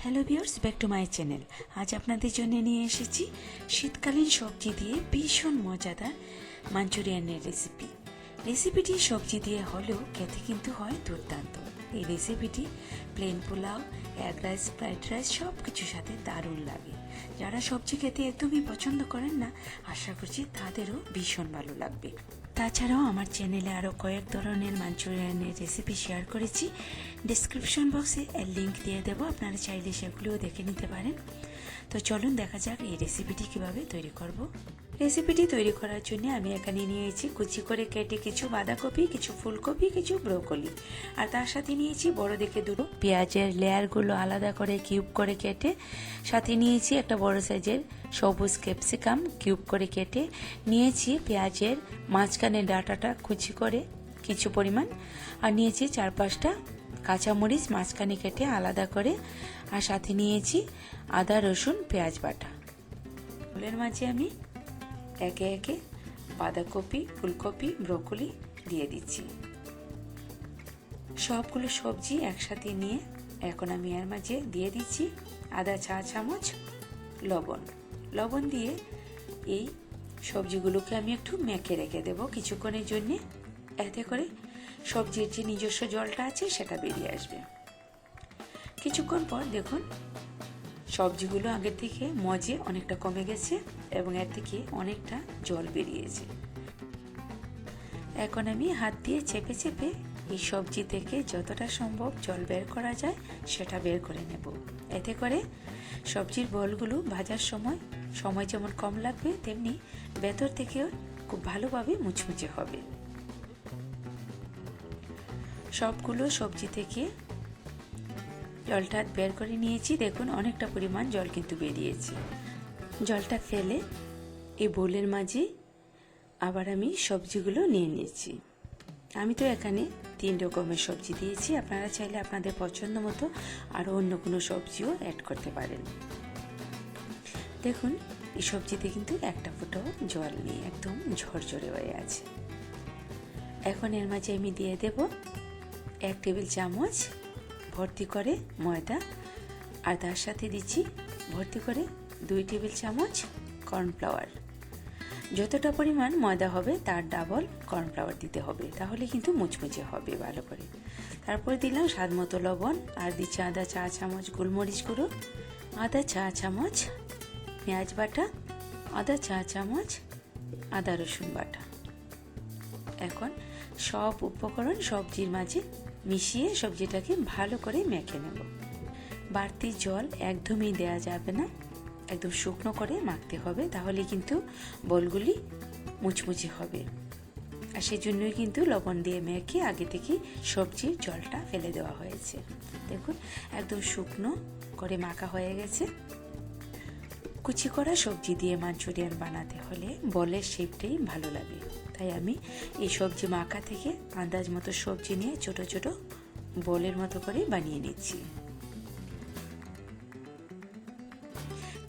Hello viewers, back to my channel. আজ আপনাদের জন্য নিয়ে এসেছি শীতকালীন সবজি দিয়ে ভীষণ মজাদার মাঞ্চুরিয়ানের রেসিপিটি সবজি দিয়ে হলেও খেতে কিন্তু হয় দুর্দান্ত। এই রেসিপিটি plain pulao, egg rice, fried rice সব কিছুর সাথে দারুণ লাগে। যারা সবজি খেতে একদমই পছন্দ করেন না, আশা করছি তাদেরও ভীষণ ভালো লাগবে। তাছাড়াও আমার চ্যানেলে আরও কয়েক ধরনের মাঞ্চুরিয়ানের রেসিপি শেয়ার করেছি। ডেসক্রিপশন বক্সে এর লিঙ্ক দিয়ে দেবো, আপনারা চাইলে সেগুলিও দেখে নিতে পারেন। তো চলুন দেখা যাক এই রেসিপিটি কীভাবে তৈরি করব। রেসিপিটি তৈরি করার জন্য আমি এখানে নিয়েছি কুচি করে কেটে কিছু বাঁধাকপি, কিছু ফুলকপি, কিছু ব্রোকলি, আর তার সাথে নিয়েছি বড় দেখে দুটো পেঁয়াজের লেয়ারগুলো আলাদা করে কিউব করে কেটে, সাথে নিয়েছি একটা বড় সাইজের সবুজ ক্যাপসিকাম কিউব করে কেটে নিয়েছি, পেঁয়াজের মাঝখানে ডাঁটাটা কুচি করে কিছু পরিমাণ, আর নিয়েছি 4-5টা কাঁচামরিচ মাঝখানে কেটে আলাদা করে, আর সাথে নিয়েছি আদা রসুন পেঁয়াজ বাটা। ফুলের মাঝে আমি একে একে বাঁধাকপি, ফুলকপি, ব্রোকলি দিয়ে দিচ্ছি। সবগুলো সবজি একসাথে নিয়ে এখন আমি এর মাঝে দিয়ে দিচ্ছি আধা চা চামচ লবণ দিয়ে এই সবজিগুলোকে আমি একটু মেখে রেখে দেবো কিছুক্ষণের জন্যে। এতে করে সবজির যে নিজস্ব জলটা আছে সেটা বেরিয়ে আসবে। কিছুক্ষণ পর দেখুন সবজিগুলো আগের থেকে মজে অনেকটা কমে গেছে এবং এর থেকে অনেকটা জল বেরিয়েছে। এখন আমি হাত দিয়ে চেপে চেপে এই সবজি থেকে যতটা সম্ভব জল বের করা যায় সেটা বের করে নেব। এতে করে সবজির বলগুলো ভাজার সময় যেমন কম লাগবে, তেমনি ভেতর থেকেও খুব ভালোভাবে মুচমুচে হবে। সবগুলো সবজি থেকে জলটা বের করে নিয়েছি। দেখুন অনেকটা পরিমাণ জল কিন্তু বেরিয়েছে। জলটা ফেলে এই বোলের মাঝে আবার আমি সবজিগুলো নিয়ে নিয়েছি। আমি তো এখানে 3 রকমের সবজি দিয়েছি, আপনারা চাইলে আপনাদের পছন্দ মতো আরও অন্য কোনো সবজিও অ্যাড করতে পারেন। দেখুন এই সবজিতে কিন্তু একটা ফোঁটাও জল নেই, একদম ঝরঝরে হয়ে আছে। এখন এর মাঝে আমি দিয়ে দেব 1 টেবিল চামচ ভর্তি করে ময়দা, আর তার সাথে দিচ্ছি ভর্তি করে 2 টেবিল চামচ কর্নফ্লাওয়ার। যতটা পরিমাণ ময়দা হবে তার ডাবল কর্নফ্লাওয়ার দিতে হবে, তাহলে কিন্তু মুচমুচে হবে ভালো করে। তারপর দিলাম স্বাদ মতো লবণ, আর দিচ্ছি আধা চা চামচ গোলমরিচ গুঁড়ো, আধা চা চামচ পেঁয়াজ বাটা, আধা চা চামচ আদা রসুন বাটা। এখন সব উপকরণ সবজির মাঝে মিশিয়ে সবজিটাকে ভালো করে মেখে নেব। বাড়তি জল একদমই দেয়া যাবে না, একদম শুকনো করে মাখতে হবে, তাহলে কিন্তু বলগুলি মুচমুচে হবে। আর সেজন্যই কিন্তু লবণ দিয়ে মেখে আগে থেকে সবজির জলটা ফেলে দেওয়া হয়েছে। দেখুন একদম শুকনো করে মাখা হয়ে গেছে। কুচি করা সবজি দিয়ে মাঞ্চুরিয়ান বানাতে হলে বলের শেপটাই ভালো লাগে, তাই আমি এই সবজি মাখা থেকে আন্দাজ মতো সবজি নিয়ে ছোট ছোট বলের মতো করে বানিয়ে নিচ্ছি।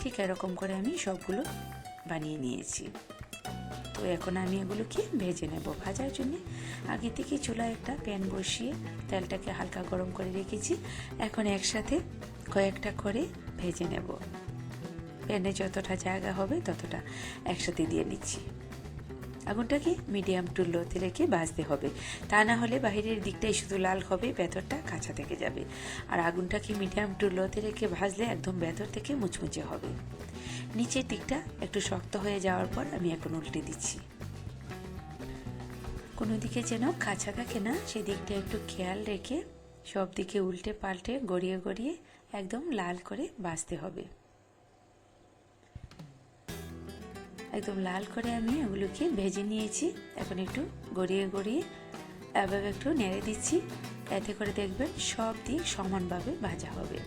ঠিক এরকম করে আমি সবগুলো বানিয়ে নিয়েছি। তো এখন আমি এগুলোকে ভেজে নেব। ভাজার জন্য আগে থেকে চুলায় একটা প্যান বসিয়ে তেলটাকে হালকা গরম করে রেখেছি। এখন একসাথে কয়েকটা করে ভেজে নেব। প্যানে যতটা জায়গা হবে ততটা একসাথে দিয়ে নিচ্ছি। আগুনটাকে মিডিয়াম টু লোতে রেখে ভাজতে হবে, তা না হলে বাইরের দিকটাই শুধু লাল হবে, ভেতরটা কাঁচা থেকে যাবে। আর আগুনটাকে মিডিয়াম টু লোতে রেখে ভাজলে একদম ভেতর থেকে মুচমুচে হবে। নিচের দিকটা একটু শক্ত হয়ে যাওয়ার পর আমি এখন উল্টে দিচ্ছি। কোনো দিকে যেন কাঁচা থাকে না, সেই দিকটা একটু খেয়াল রেখে সব দিকে উল্টে পাল্টে গড়িয়ে গড়িয়ে একদম লাল করে ভাজতে হবে। একদম লাল করে আমি এগুলোকে ভেজে নিয়েছি। এখন একটু গড়িয়ে গড়িয়ে এভাবে একটু নেড়ে দিচ্ছি, এতে করে দেখবেন সব দিক সমানভাবে ভাজা হবে।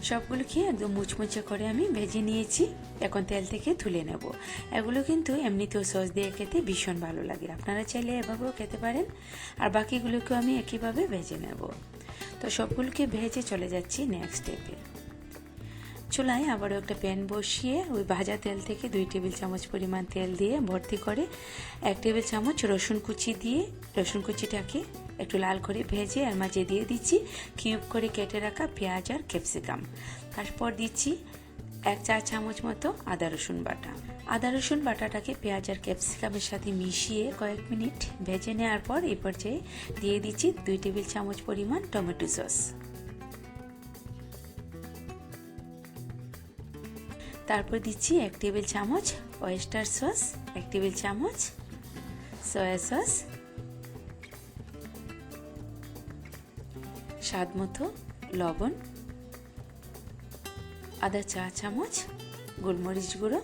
সবগুলোকে একদম মুচমুচে করে আমি ভেজে নিয়েছি। এখন তেল থেকে তুলে নেব। এগুলো কিন্তু এমনিতেও সস দিয়ে খেতে ভীষণ ভালো লাগে, আপনারা চাইলে এভাবেও খেতে পারেন। আর বাকিগুলোকেও আমি একইভাবে ভেজে নেব। তো সবগুলোকে ভেজে চলে যাচ্ছি নেক্সট স্টেপে। চুলায় আবারও একটা প্যান বসিয়ে ওই ভাজা তেল থেকে 2 টেবিল চামচ পরিমাণ তেল দিয়ে ভর্তি করে 1 টেবিল চামচ রসুন কুচি দিয়ে রসুন কুচিটাকে একটু লাল করে ভেজে এর মাঝে দিয়ে দিচ্ছি কিউব করে কেটে রাখা পেঁয়াজ আর ক্যাপসিকাম। তারপর দিচ্ছি 1 চা চামচ মতো আদা রসুন বাটা। আদা রসুন বাটাটাকে পেঁয়াজ আর ক্যাপসিকামের সাথে মিশিয়ে কয়েক মিনিট ভেজে নেওয়ার পর এই পর্যায়ে দিয়ে দিচ্ছি 2 টেবিল চামচ পরিমাণ টমেটো সস। তারপর দিচ্ছি 1 টেবিল চামচ ওয়েস্টার সস, 1 টেবিল চামচ সয়া সস, স্বাদ মতো লবণ, আধা চা চামচ গোলমরিচ গুঁড়ো,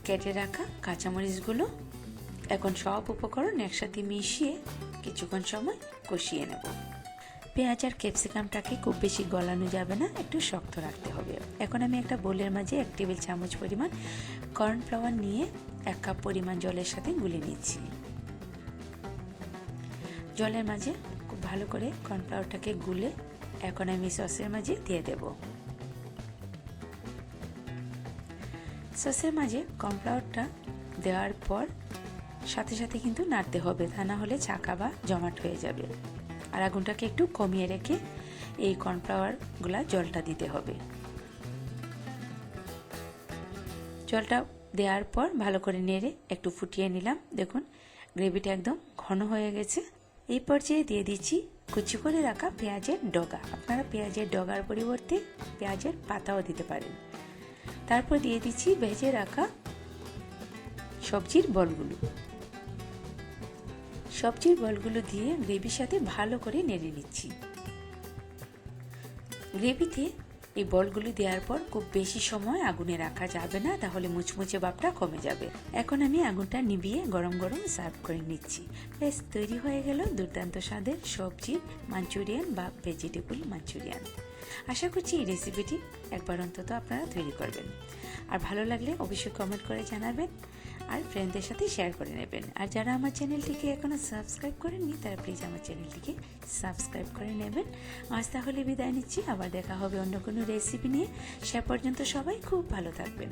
কেটে রাখা কাঁচামরিচগুলো। এখন সব উপকরণ একসাথে মিশিয়ে কিছুক্ষণ সময় কষিয়ে নেব। পেঁয়াজ আর ক্যাপসিকামটাকে খুব বেশি গলানো যাবে না, একটু শক্ত রাখতে হবে। এখন আমি একটা বোলের মাঝে 1 টেবিল চামচ পরিমাণ কর্নফ্লাওয়ার নিয়ে 1 কাপ পরিমাণ জলের সাথে গুলে নিচ্ছি। জলের মাঝে খুব ভালো করে কর্নফ্লাওয়ারটাকে গুলে এখন আমি সসের মাঝে দিয়ে দেব। সসের মাঝে কর্নফ্লাওয়ারটা দেওয়ার পর সাথে সাথে কিন্তু নাড়তে হবে, তা না হলে ছাকা বা জমাট হয়ে যাবে। আর আগুনটাকে একটু কমিয়ে রেখে এই কর্নফ্লাওয়ারগুলা জলটা দিতে হবে। জলটা দেওয়ার পর ভালো করে নেড়ে একটু ফুটিয়ে নিলাম। দেখুন গ্রেভিটা একদম ঘন হয়ে গেছে। এই পর্যায়ে দিয়ে দিচ্ছি কুচি করে রাখা পেঁয়াজের ডগা। আপনারা পেঁয়াজের ডগার পরিবর্তে পেঁয়াজের পাতাও দিতে পারেন। তারপর দিয়ে দিচ্ছি ভেজে রাখা সবজির বলগুলো। সবজির বলগুলো দিয়ে গ্রেভির সাথে ভালো করে নেড়ে নিচ্ছি। গ্রেভিতে এই বলগুলো দেওয়ার পর খুব বেশি সময় আগুনে রাখা যাবে না, তাহলে মুচমুচে ভাবটা কমে যাবে। এখন আমি আগুনটা নিভিয়ে গরম গরম সার্ভ করে নিচ্ছি। বেশ তৈরি হয়ে গেল দুর্দান্ত স্বাদের সবজির মাঞ্চুরিয়ান বা ভেজিটেবল মাঞ্চুরিয়ান। আশা করছি এই রেসিপিটি একবার অন্তত আপনারা তৈরি করবেন। আর ভালো লাগলে অবশ্যই কমেন্ট করে জানাবেন আর ফ্রেন্ডদের সাথে শেয়ার করে নেবেন। আর যারা আমার চ্যানেলটিকে এখনো সাবস্ক্রাইব করেননি তারা প্লিজ আমার চ্যানেলটিকে সাবস্ক্রাইব করে নেবেন। আজ তাহলে বিদায় নিচ্ছি, আবার দেখা হবে অন্য কোনো রেসিপি নিয়ে। সে পর্যন্ত সবাই খুব ভালো থাকবেন।